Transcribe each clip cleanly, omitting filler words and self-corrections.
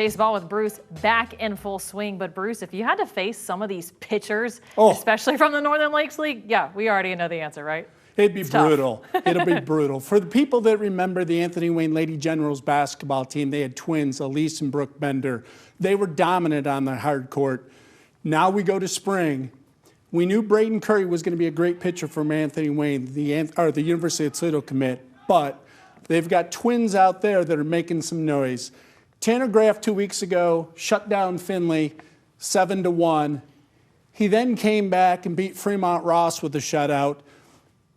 Baseball with Bruce back in full swing. But Bruce, if you had to face some of these pitchers, especially from the Northern Lakes League, yeah, we already know the answer, right? It'd be brutal. It'll be brutal. For the people that remember the Anthony Wayne Lady Generals basketball team, they had twins, Elise and Brooke Bender. They were dominant on the hard court. Now we go to spring. We knew Braden Curry was going to be a great pitcher from Anthony Wayne, the University of Toledo commit, but they've got twins out there that are making some noise. Tanner Graff 2 weeks ago shut down Finley 7-1. He then came back and beat Fremont Ross with a shutout.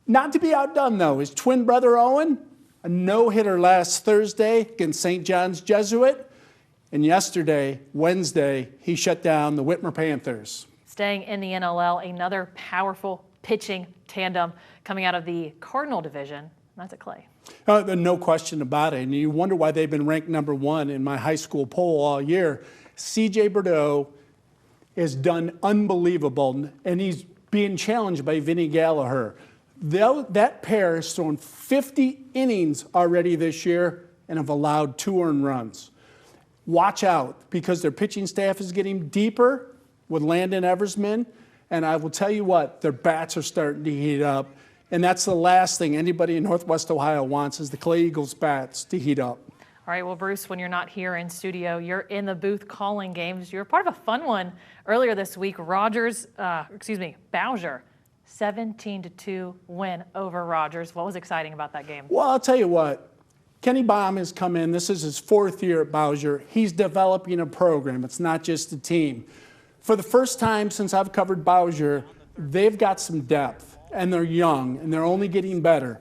Not to be outdone, though, his twin brother Owen, a no-hitter last Thursday against St. John's Jesuit. And yesterday, Wednesday, he shut down the Whitmer Panthers. Staying in the NLL, another powerful pitching tandem coming out of the Cardinal division. That's at Clay. No question about it. And you wonder why they've been ranked #1 in my high school poll all year. C.J. Bordeaux has done unbelievable, and he's being challenged by Vinny Gallagher. That pair has thrown 50 innings already this year and have allowed 2 earned runs. Watch out, because their pitching staff is getting deeper with Landon Eversman, and I will tell you what, their bats are starting to heat up, and that's the last thing anybody in Northwest Ohio wants is the Clay Eagles bats to heat up. All right, well, Bruce, when you're not here in studio, you're in the booth calling games. You're part of a fun one earlier this week. Bowser. 17-2 win over Rogers. What was exciting about that game? Well, I'll tell you what. Kenny Baum has come in. This is his 4th year at Bowser. He's developing a program. It's not just a team. For the first time since I've covered Bowser, they've got some depth, and they're young, and they're only getting better.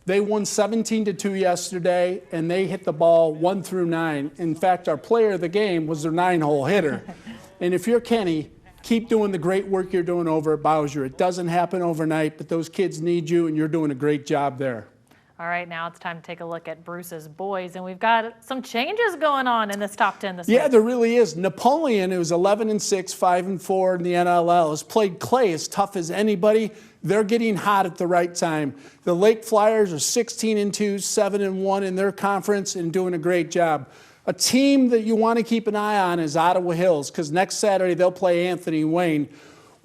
They won 17-2 yesterday, and they hit the ball 1 through 9. In fact, our player of the game was their 9-hole hitter. And if you're Kenny, keep doing the great work you're doing over at Bowser. It doesn't happen overnight, but those kids need you, and you're doing a great job there. All right, now it's time to take a look at Bruce's boys, and we've got some changes going on in this top 10 this week. Yeah, there really is. Napoleon, who's 11-6, 5-4 in the NLL, has played Clay as tough as anybody. They're getting hot at the right time. The Lake Flyers are 16-2, 7-1 in their conference and doing a great job. A team that you want to keep an eye on is Ottawa Hills, because next Saturday they'll play Anthony Wayne.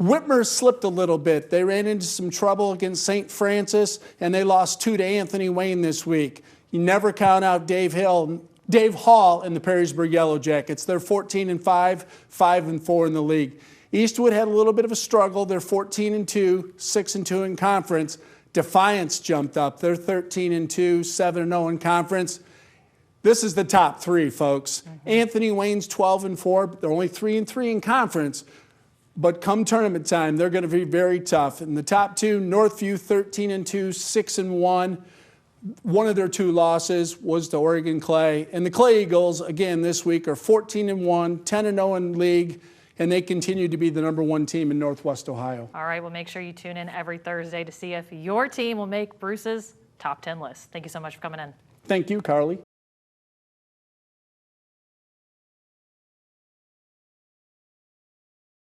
Whitmer slipped a little bit. They ran into some trouble against St. Francis, and they lost 2 to Anthony Wayne this week. You never count out Dave Hall and the Perrysburg Yellow Jackets. They're 14-5, 5-4 in the league. Eastwood had a little bit of a struggle. They're 14-2, 6-2 in conference. Defiance jumped up. They're 13-2, 7-0 in conference. This is the top 3, folks. Anthony Wayne's 12-4, but they're only 3-3 in conference. But come tournament time, they're going to be very tough. In the top 2, Northview 13-2, 6-1. One of their 2 losses was to Oregon Clay. And the Clay Eagles, again, this week are 14-1, 10-0 in league, and they continue to be the #1 team in Northwest Ohio. All right, well, make sure you tune in every Thursday to see if your team will make Bruce's top 10 list. Thank you so much for coming in. Thank you, Carly.